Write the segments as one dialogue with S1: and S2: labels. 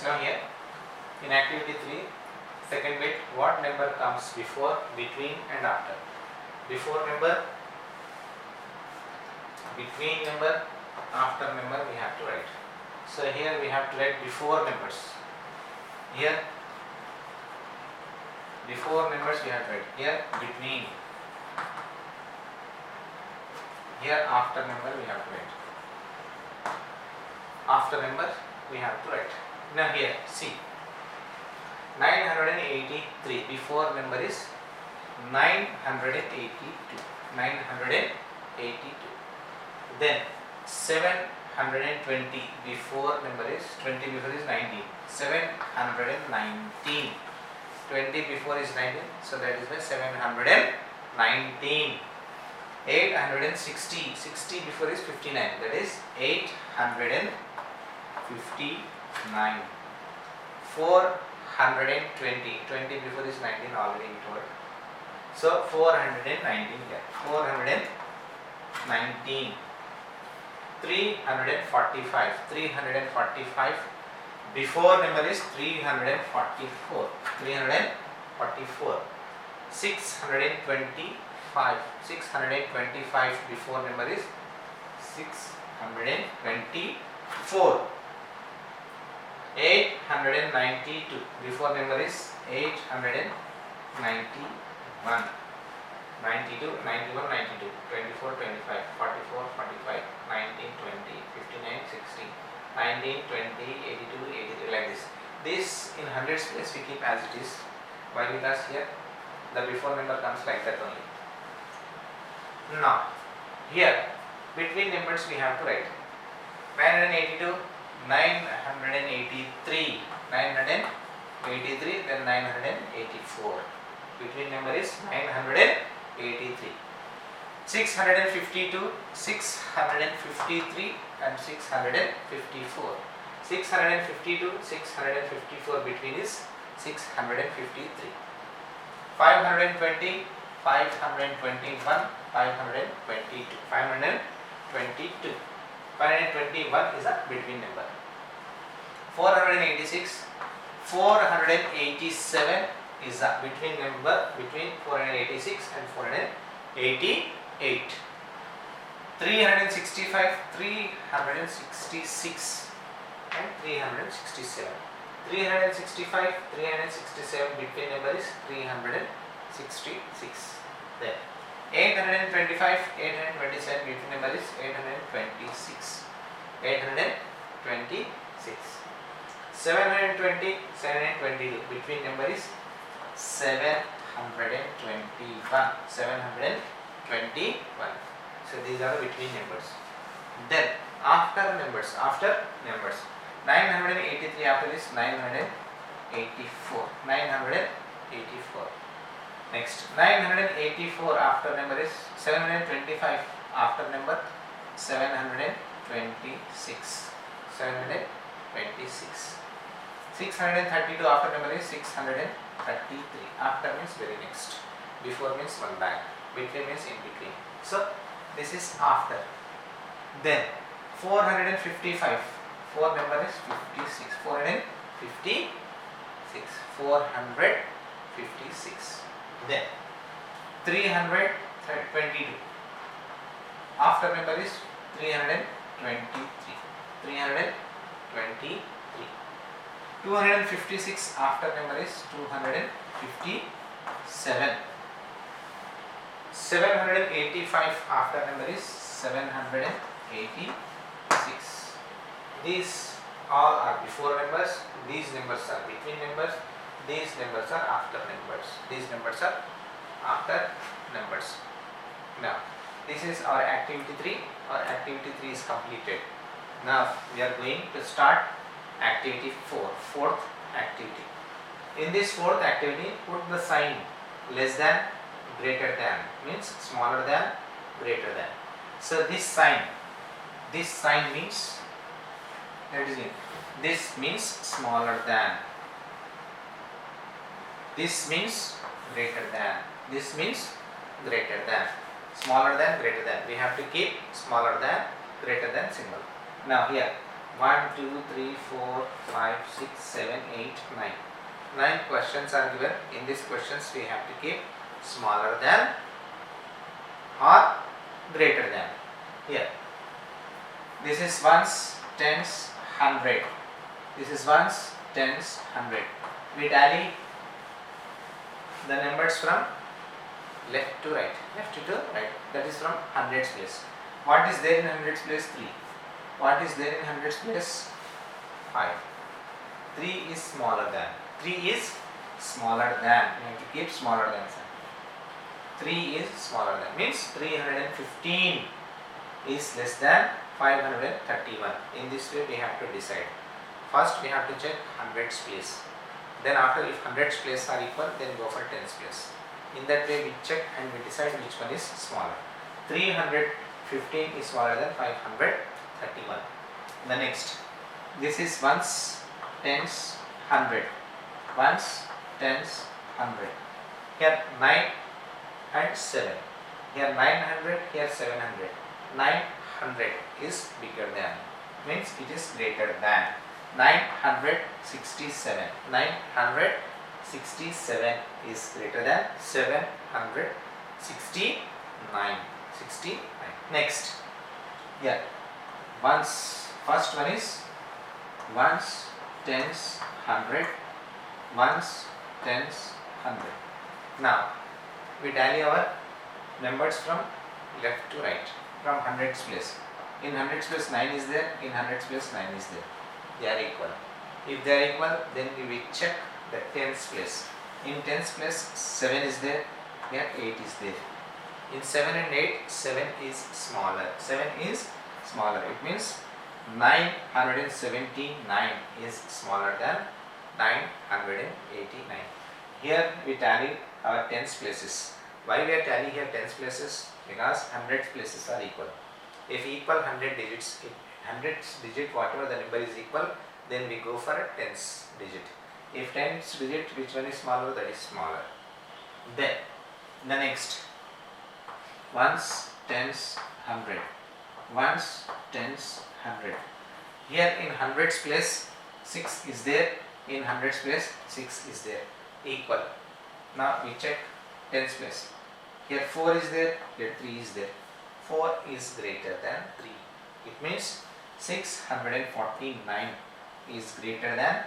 S1: Now here in activity 3, second bit, what number comes before, between and after? Before number, between number, after number we have to write. So here we have to write before numbers. Here before numbers we have to write. Here between. Here after number we have to write. After number we have to write. Now here see, 983, before number is 982. 982. Then 720, before number is 20, before is 19. 719. 20 before is 19, so that is why 719. 860, 60 before is 59, that is 859. 420, 20 before is 19, already we told. So 419 here, 419. 345, 345, before number is 344, 344. 625, 625, before number is 624. 892, before number is 891. 92, 91, 92, 24, 25, 44, 45, 19, 20, 59, 60, 19, 20, 82, 83, like this. This in hundreds place we keep as it is. Why? Because here the before number comes like that only. Now here between numbers we have to write 982, 983, 983, then 984. Between number is 983. 652, 653 and 654. 652, 654, between is 653. 520, 521, 522. 522. 521 is a between number. 486, 487 is a between number, between 486 and 488. 365, 366 and 367. 365, 367, between number is 366. Then 825, 827, between number is 826. 826. 720, 722, between number is 721. 721. So these are the between numbers. Then after numbers, 983, after this 984. 984. Next 984, after number is 725, after number 726. 726. 632, after number is 633. After means very next. Before means one back. Between means in between. So this is after. Then 455. 4 number is 56. 456. 456. Then 322. After number is 323. 323. 256, after number is 257. 785, after number is 786. These all are before numbers, these numbers are between numbers, these numbers are after numbers, these numbers are after numbers. Now this is our activity 3. Our activity 3 is completed. Now we are going to start activity 4, fourth activity. In this fourth activity, put the sign less than, greater than, means smaller than, greater than. So this sign means, that is it, this means smaller than, this means greater than, this means greater than, smaller than, greater than. We have to keep smaller than, greater than symbol. Now here 1, 2, 3, 4, 5, 6, 7, 8, 9. 9 questions are given. In these questions we have to keep smaller than or greater than. Here, this is ones, tens, hundred. This is ones, tens, hundred. We tally the numbers from left to right, that is from hundreds place. What is there in hundreds place? 3. What is there in hundreds place? 5. 3 is smaller than. 3 is smaller than. You have to keep smaller than sign. 3 is smaller than means 315 is less than 531. In this way we have to decide. First we have to check hundreds place. Then after, if hundreds place are equal, then go for tens place. In that way we check and we decide which one is smaller. 315 is smaller than 531. The next, this is ones, tens, hundred. Ones, tens, hundred. Here 9 and 7. Here 900, here 700. 900 is bigger than, means it is greater than. 967. 967 is greater than 769. 69. Next, here ones. First one is ones, tens, hundred. Ones, tens, hundred. Now we tally our numbers from left to right, from hundreds place. In hundreds place 9 is there. In hundreds place 9 is there. They are equal. If they are equal, then we check the tens place. In tens place 7 is there. Here 8 is there. In 7 and 8, 7 is smaller. 7 is smaller. It means 979 is smaller than 989. Here we tally our tens places. Why we are tallying here tens places? Because hundreds places are equal. If equal 100 digits, hundreds digit whatever the number is equal, then we go for a tens digit. If tens digit, which one is smaller, that is smaller. Then the next, ones, tens, hundred. Ones, tens, hundred. Here in hundreds place 6 is there. In hundreds place 6 is there. Equal. Now we check tens place. Here 4 is there. Here 3 is there. 4 is greater than 3. It means 649 is greater than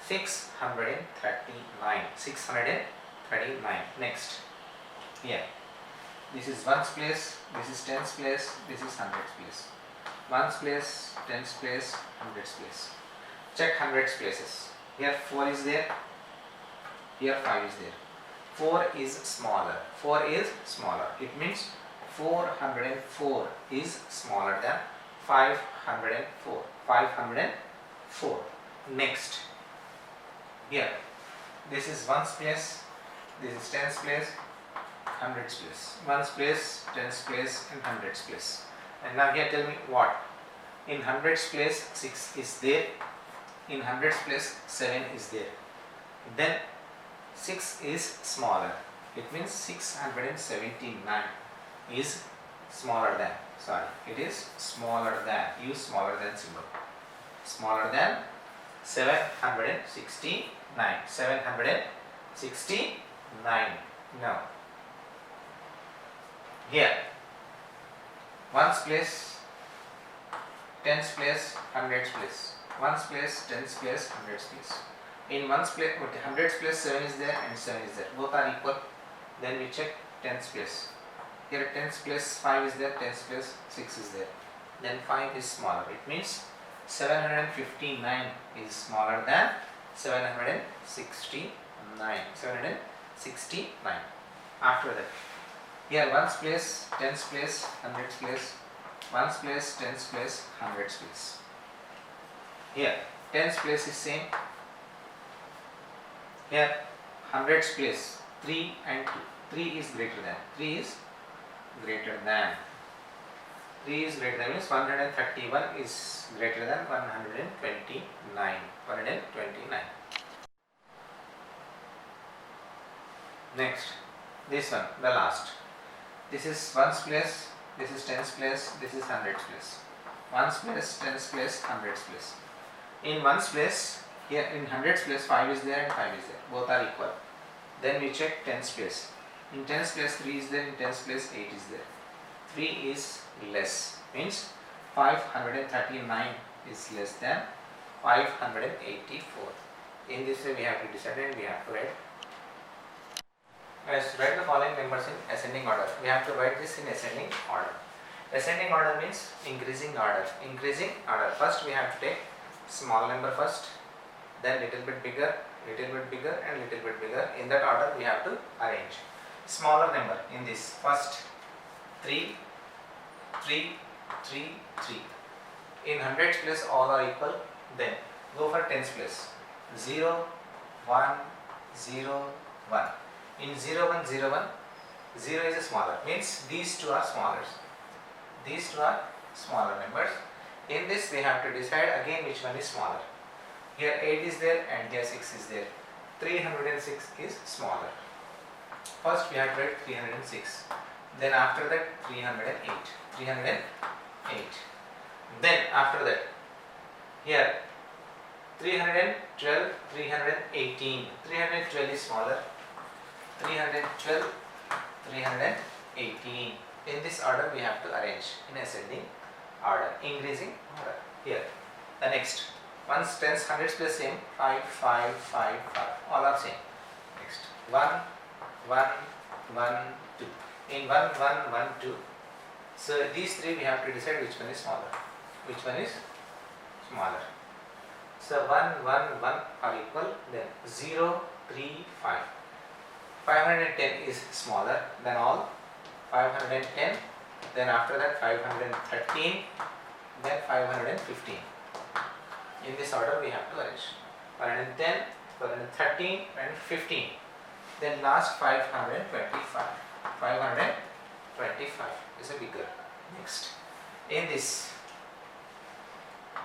S1: 639. 639. Next, here, this is ones place, this is tens place, this is hundreds place. Ones place, tens place, hundreds place. Check hundreds places. Here 4 is there. Here 5 is there. 4 is smaller. 4 is smaller. It means 404 is smaller than 504. 504. Next, here, this is ones place, this is tens place, hundreds place. Ones place, tens place, and hundreds place. And now here tell me what? In hundreds place 6 is there. In hundreds place 7 is there. Then 6 is smaller. It means 679 is smaller than. Sorry, it is smaller than. Use smaller than symbol. Smaller than 769. 769. Now, here, ones place, tens place, hundreds place. Ones place, tens place, hundreds place. In ones place, hundreds place 7 is there and 7 is there. Both are equal. Then we check tens place. Here tens place 5 is there, tens place 6 is there. Then 5 is smaller. It means 759 is smaller than 769. 769. After that, here ones place, tens place, hundreds place. Ones place, tens place, hundreds place. Here tens place is same. Here hundreds place 3 and 2. 3 is greater than. 3 is greater than. 3 is greater than means 131 is greater than 129. 129. Next, this one, the last. This is ones place, this is tens place, this is hundreds place. Ones place, tens place, hundreds place. In ones place, here in hundreds place 5 is there and 5 is there. Both are equal. Then we check tens place. In tens place 3 is there, in tens place 8 is there. 3 is less, means 539 is less than 584. In this way we have to decide and we have to write. Let's write the following numbers in ascending order. We have to write this in ascending order. Ascending order means increasing order. Increasing order. First we have to take small number first, then little bit bigger and little bit bigger. In that order we have to arrange. Smaller number in this first 3, 3, 3, 3. In hundreds place all are equal. Then go for tens place. 0, 1, 0, 1. In 0, 1, 0, 1, 0 is a smaller. Means these two are smaller. These two are smaller numbers. In this we have to decide again which one is smaller. Here 8 is there and here 6 is there. 306 is smaller. First we have to write 306. Then after that 308. 308. Then after that here 312, 318. 312 is smaller. 312, 318. In this order we have to arrange in ascending order, increasing order. Here the next ones, tens, hundreds place same. 5, 5, 5, 5. All are same. Next 1, 1, 1, 2. In 1, 1, 1, 2. So these three we have to decide which one is smaller. Which one is smaller. So 1, 1, 1 are equal. Then 0, 3, 5. 510 is smaller than all. 510. Then after that 513. Then 515. In this order we have to arrange. 510, 513 and 15. Then last 525. 525 is a bigger. Next. In this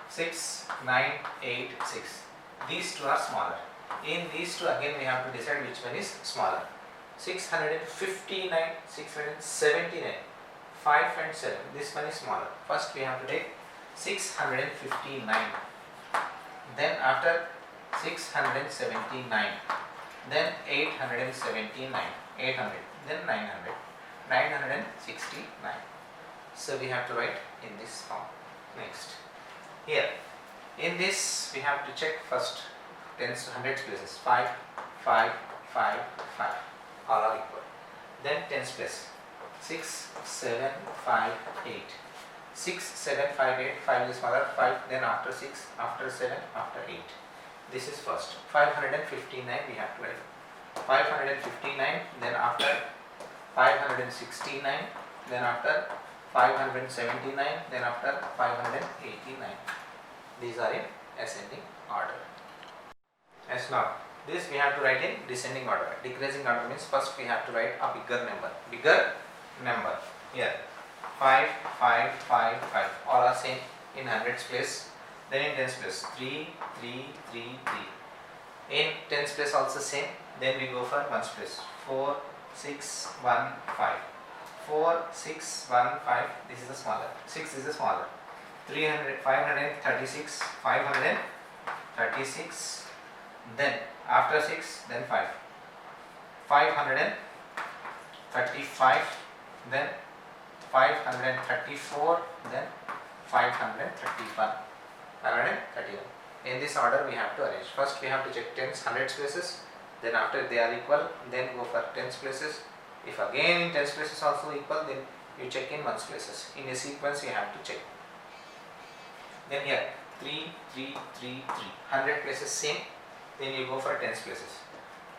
S1: 6, 9, 8, 6. These two are smaller. In these two again we have to decide which one is smaller. 659, 679. 5 and 7. This one is smaller. First we have to take 659. Then after 679. Then 879. 800. Then 900. 969. So we have to write in this form. Next. Here. In this we have to check first tens to hundreds places. 5, 5, 5, 5. All are equal. Then tens place. 6, 7, 5, 8. 6, 7, 5, 8. 5 is smaller. 5. Then after 6, after 7, after 8. This is first. 559 we have to write. 559. Then after 569. Then after 579. Then after 589. These are in ascending order. As now, this we have to write in descending order. Decreasing order means first we have to write a bigger number. Bigger number. Here 5, 5, 5, 5. All are same in hundreds place. Then in tens place 3, 3, 3, 3. In tens place also same. Then we go for ones place 4, 6, 1, 5. 4, 6, 1, 5. This is the smaller. 6 is the smaller. 536, 536. Then after 6, then 5. 535, then 534, then 531. 531. In this order we have to arrange. First we have to check tens, hundreds places. Then after they are equal, then go for tens places. If again in tens places also equal, then you check in ones places. In a sequence you have to check. Then here 3, 3, 3, 3. 100 places same. Then you go for tens places.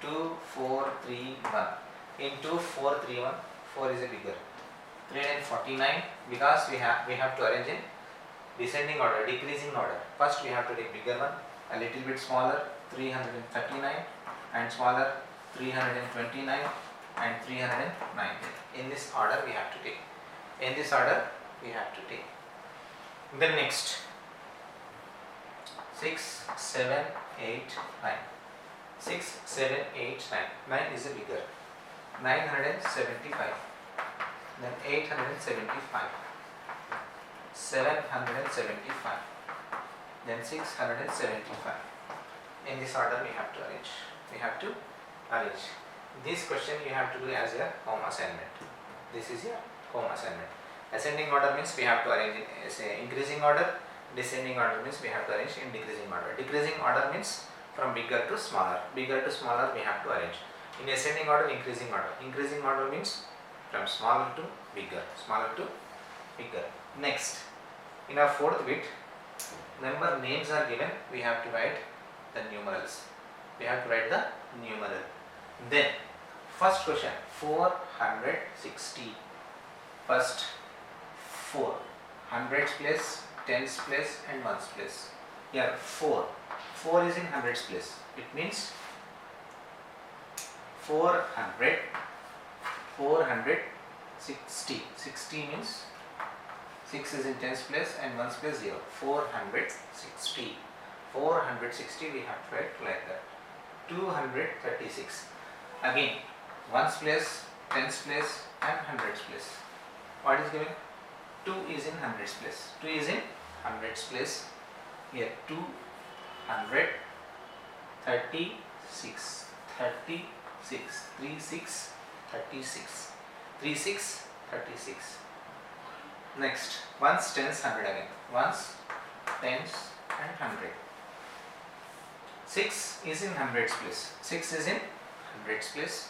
S1: 2, 4, 3, 1. In 2, 4, 3, 1. 4 is a bigger. 349 because we have to arrange in descending order, decreasing order. First we have to take bigger one, a little bit smaller, 339, and smaller 329 and 319. In this order we have to take. In this order we have to take. Then next 6, 7, 8, 9. 6, 7, 8, 9. 9 is a bigger. 975. Then 875. 775, then 675. In this order we have to arrange. This question you have to do as a home assignment. This is your home assignment. Ascending order means we have to arrange in say increasing order. Descending order means we have to arrange in decreasing order. Decreasing order means from bigger to smaller. Bigger to smaller we have to arrange. In ascending order, increasing order. Increasing order means from smaller to bigger. Next, in our fourth bit, number names are given. We have to write the numerals. Then, first question, 460. First, 4. Hundreds place, tens place and ones place. Here, 4. 4 is in hundreds place. It means 400, 460. 60 means 6 is in tens place and ones place 0. 460. 460 we have to write like that. 236. Again, ones place, tens place and hundreds place. What is given? 2 is in hundreds place. 2 is in hundreds place. Here 236. 36. 36. Next, ones, tens, hundred again. Ones, tens and hundred. 6 is in hundreds place. 6 is in hundreds place.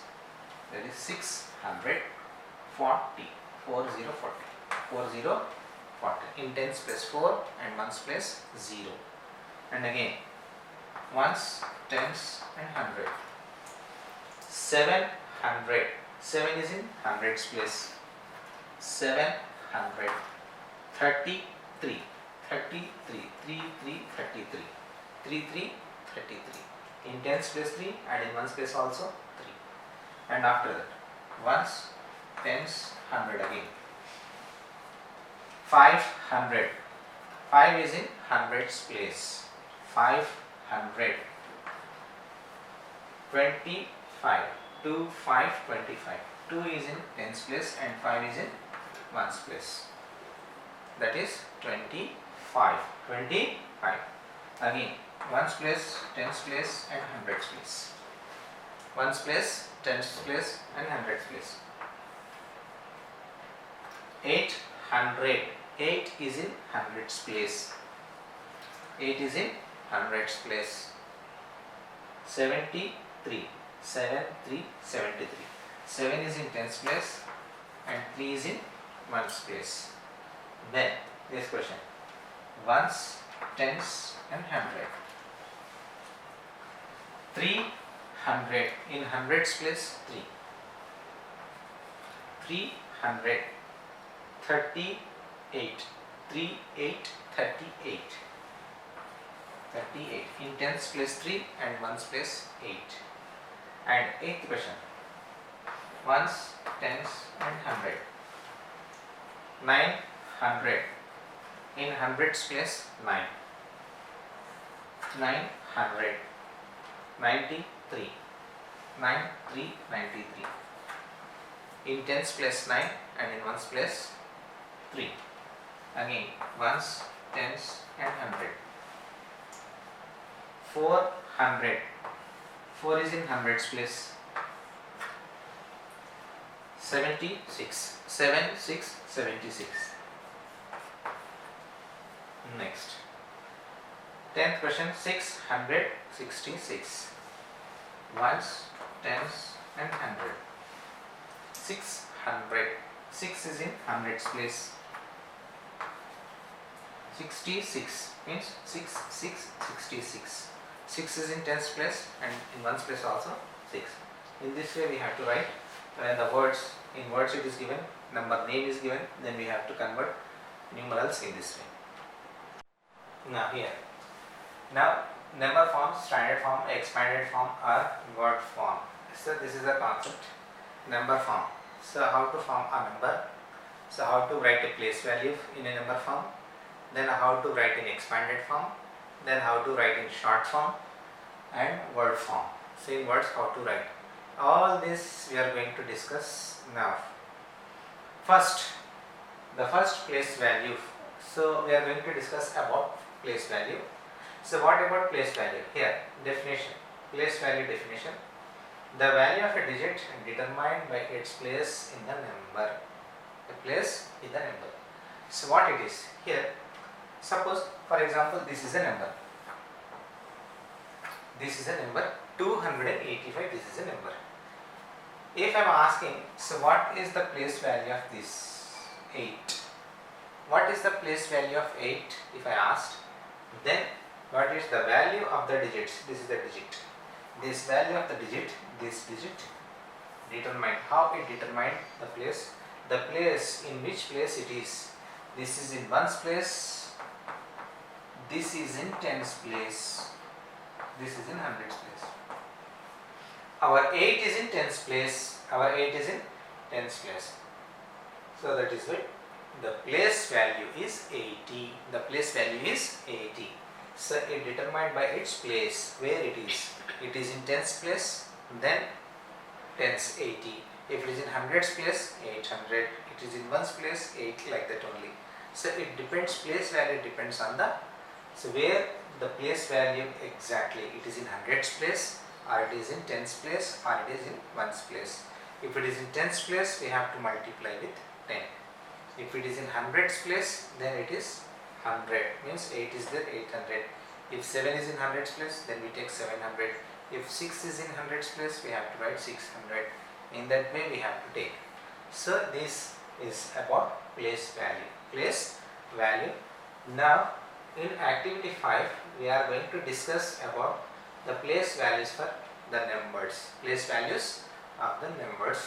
S1: That is 640. 40. 40. In tens place 4 and ones place 0. And again, ones, tens and hundred. 700. 7 is in hundreds place. 700. 33. 33. 33. In tens place 3 and in ones place also 3. And after that, ones, tens, hundred again. 500. 5 is in hundreds place. 500. 25. 2, 5, 25. 2 is in tens place and 5 is in ones place. That is 25. Again, ones place, tens place and hundreds place. Ones place, tens place and hundreds place. 800. 8 is in hundreds place. 8 is in hundreds place. 73. 73. 7 is in tens place and 3 is in ones place. Then this question, ones, tens and hundred. 300. In hundreds place 3. 300. 38. 38. In tens place 3 and ones place 8. And eighth question, ones, tens and hundred. 900. In hundreds place 9. 900. 93. 93. In tens place 9 and in ones place 3. Again, ones, tens and hundred. 400. 4 is in hundreds place. 76. 76. Next. 10th question, 666. Ones, tens and hundred. 600. 6 is in hundreds place. 66 means 66. 6 is in tens place and in ones place also 6. In this way we have to write the words. In words it is given, number name is given, then we have to convert numerals in this way. Now number form, standard form, expanded form or word form. So this is the concept, number form. So how to form a number, so how to write a place value in a number form, then how to write in expanded form, then how to write in short form and word form. So in words how to write. All this we are going to discuss now. First, the first place value, So we are going to discuss about place value. So what about place value? Here, definition. Place value definition. The value of a digit determined by its place in the number. A place in the number. So what it is? Here, suppose for example this is a number. This is a number 285. This is a number. If I am asking, so what is the place value of this 8? What is the place value of 8 if I asked? Then what is the value of the digits? This is the digit. This value of the digit, this digit determined. How it determined the place? The place, in which place it is. This is in ones place. This is in tens place. This is in hundreds place. Our 8 is in tens place. Our 8 is in tens place. So that is why the place value is 80. The place value is 80. So it determined by its place, where it is. It is in tens place, then tens 80. If it is in hundreds place, 800. It is in ones place, 8, like that only. So it depends, place value depends on the, so where the place value exactly. It is in hundreds place, or it is in tens place, or it is in ones place. If it is in tens place, we have to multiply with 10. If it is in hundreds place, then it is 100, means 8 is there, 800. If 7 is in hundreds place, then we take 700. If 6 is in hundreds place, we have to write 600. In that way we have to take. So this is about place value. Place value. Now in activity 5, we are going to discuss about the place values for the numbers. Place values of the numbers.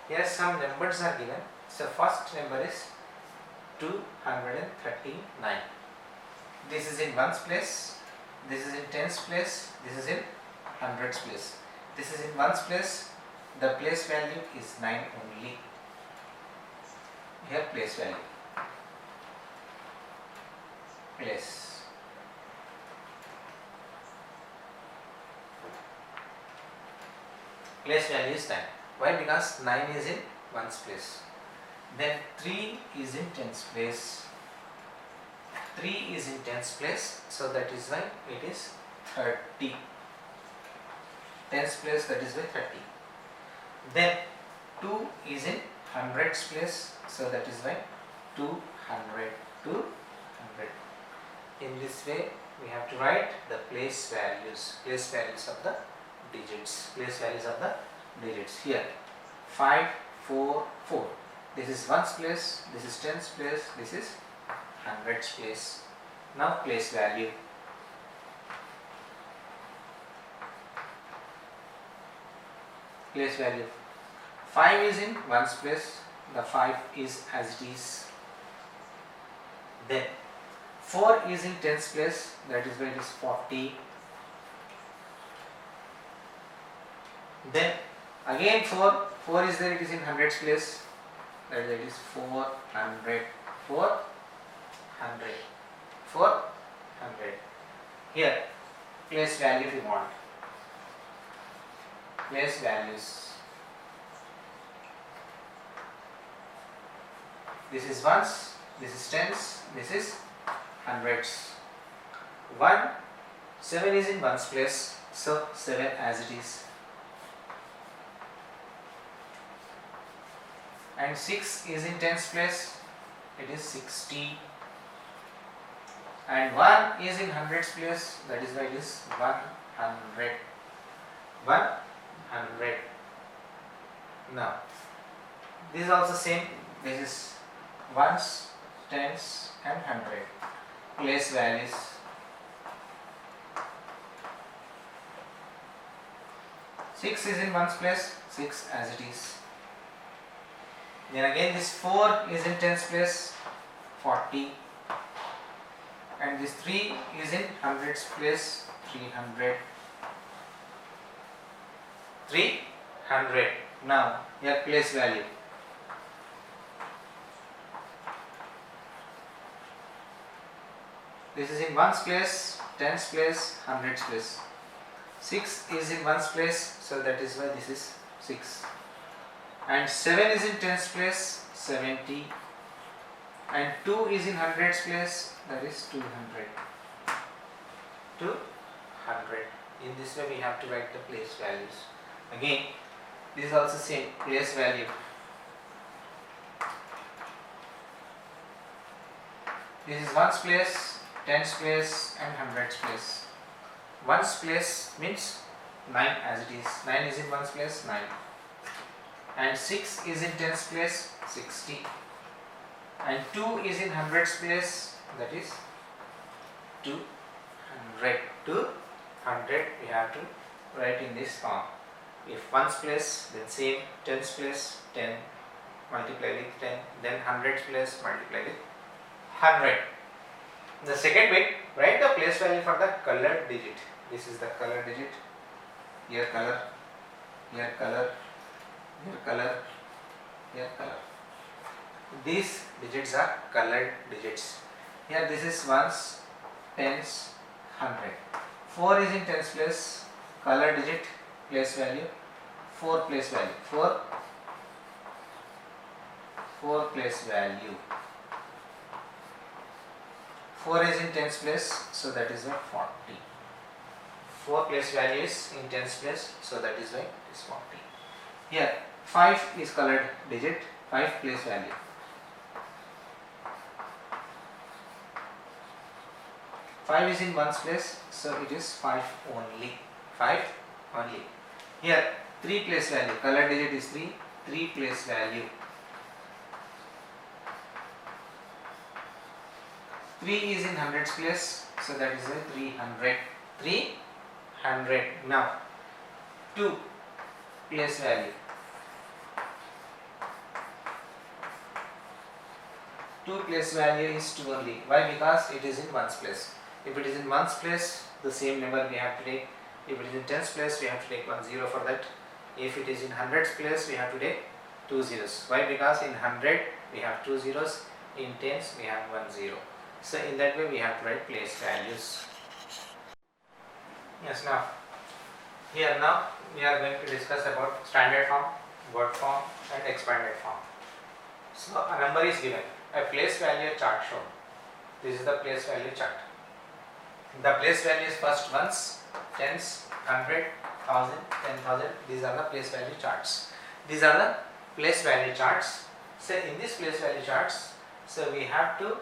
S1: Here some numbers are given. So first number is 239. This is in ones place, this is in tens place, this is in hundreds place. This is in ones place, the place value is 9 only. Here place value. Place. Place value is 9. Why? Because 9 is in ones place. Then 3 is in tens place. 3 is in tens place, so that is why it is 30. Tens place, that is why 30. Then 2 is in hundreds place, so that is why 200. 200. In this way, we have to write the place values of the digits. Place values of the digits. Here 5, 4, 4. This is ones place, this is tens place, this is hundreds place. Now place value. Place value. 5 is in ones place, the 5 is as it is. Then 4 is in tens place, that is why it is 40. Then again 4 is there, it is in hundreds place, that is why it is 400. 400. Here place value if you want. Place values. This is ones, this is tens, this is hundreds. 7 is in ones place, so 7 as it is. And 6 is in tens place, it is 60. And 1 is in hundreds place, that is why it is 100. 100. Now this is also same. This is ones, tens and 100. Place values. Six is in ones place, 6 as it is. Then again this 4 is in tens place, 40. And this 3 is in hundreds place, 300. 300. Now here place value. This is in ones place, tens place, hundreds place. 6 is in ones place, so that is why this is 6. And 7 is in tens place, 70. and 2 is in hundreds place, that is 200. 200. In this way we have to write the place values. Again, this is also same place value. This is ones place, tens place and hundreds place. Ones place means 9 as it is. 9 is in ones place, 9. And 6 is in tens place, 60. And 2 is in hundreds place, that is 200. 200 we have to write in this form. If ones place, then same, tens place, 10, multiply with 10, then hundreds place, multiply with 100. The second bit, write the place value for the colored digit. This is the color digit. Here color, here color, here color, here color. These digits are colored digits. Here this is ones, tens, 100. 4 is in tens place, color digit, place value, 4 place value, 4 place value. 4 is in tens place, so that is why 40. 4 place value is in tens place, so that is why it is 40. Here 5 is colored digit, 5 place value. 5 is in ones place, so it is 5 only. 5 only. Here 3 place value, colored digit is 3, 3 place value. 3 is in hundreds place, so that is a 300. 300. Now 2 place value. 2 place value is 2 only. Why? Because it is in ones place. If it is in ones place, the same number we have to take. If it is in tens place, we have to take 1 0 for that. If it is in hundreds place, we have to take 2 zeros. Why? Because in 100 we have 2 zeros, in tens we have 1 0. So in that way we have to write place values. Yes, now we are going to discuss about standard form, word form and expanded form. So a number is given, a place value chart shown. This is the place value chart. The place value is first ones, tens, 100, 1000, 10,000. These are the place value charts. These are the place value charts. So in this place value charts, so we have to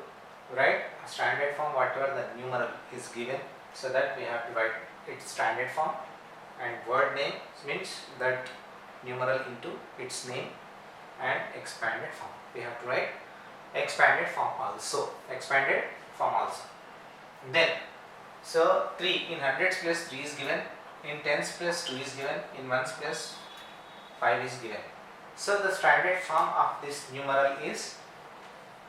S1: write a standard form whatever the numeral is given, so that we have to write its standard form, and word name means that numeral into its name, and expanded form. We have to write expanded form also. Expanded form also. Then so 3 in hundreds place 3 is given, in tens place 2 is given, in ones place 5 is given. So the standard form of this numeral is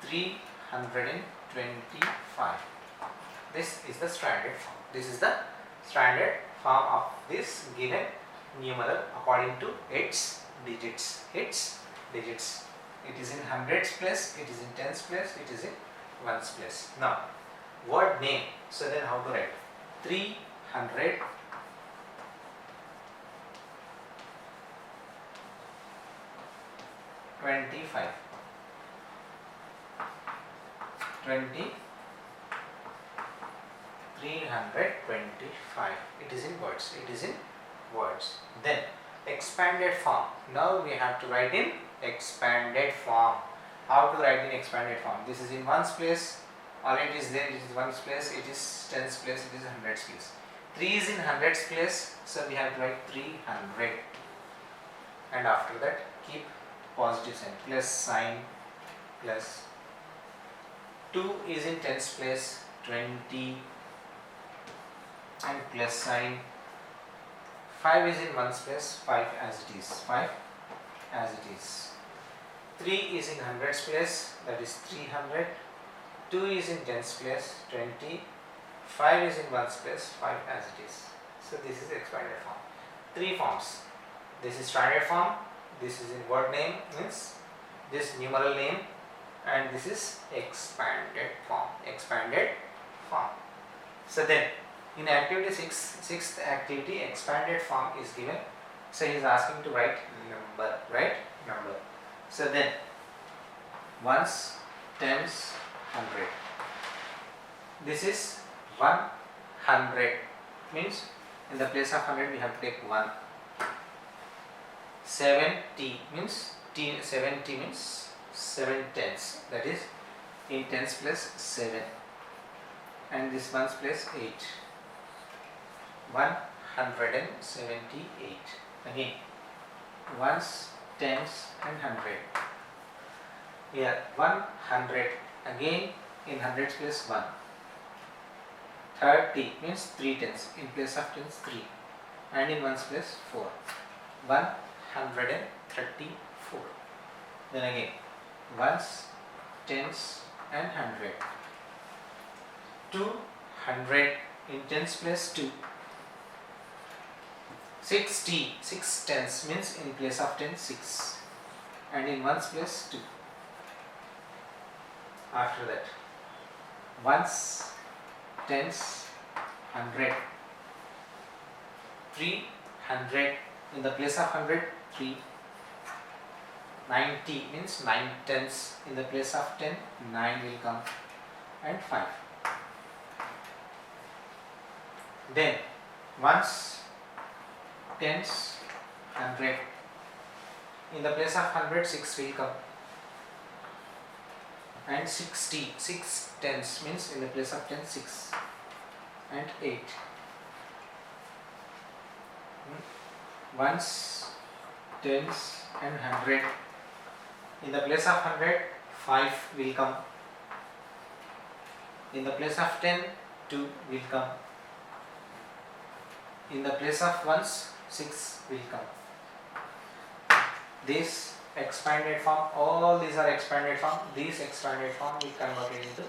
S1: 325. This is the standard form. This is the standard form of this given numeral according to its digits. Its digits. It is in hundreds place, it is in tens place, it is in ones place. Now word name. So then how to write? 300 25 20 325. It is in words. It is in words. Then expanded form. Now we have to write in expanded form. How to write in expanded form? This is in ones place. All it is there, it is ones place, it is tens place, it is hundreds place. 3 is in hundreds place, so we have to write 300. And after that, keep positive sign, plus sign, plus. 2 is in tens place, 20, and plus sign. 5 is in ones place, 5 as it is, 5 as it is. 3 is in hundreds place, that is 300. 2 is in tens place, 20. 5 is in ones place, 5 as it is. So this is expanded form. 3 forms. This is standard form. This is in word name, means this numeral name, and this is expanded form. Expanded form. So then in activity 6, sixth activity, expanded form is given. So he is asking to write number, right? Number. So then ones, tens, 100. This is 100, means in the place of 100 we have to take 1. 70 means 70 means 7 tens, that is in tens place 7, and this one's place 8. 178. Again, ones, tens and 100. Here 100, again in hundreds place 1. 30 means 3 tens, in place of tens 3, and in ones place 4. 134. Then again ones, tens and 100. 200 in tens place 2. 60, 6 tens means in place of 10 6, and in ones place 2. After that ones, tens, 100. 300 in the place of 100 3. 90 means 9 tens, in the place of 10 9 will come, and 5. Then ones, tens, 100, in the place of 100 6 will come, and 60, 6 tens means in the place of 10 6, and 8. Ones, tens and 100, in the place of 100 5 will come, in the place of 10 2 will come, in the place of ones 6 will come. This expanded form, all these are expanded form. These expanded form we converted into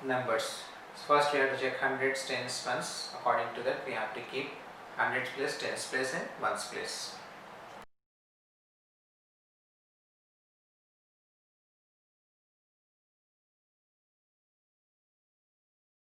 S1: numbers. So first we have to check hundreds, tens, ones. According to that we have to keep hundreds place, tens place and ones place.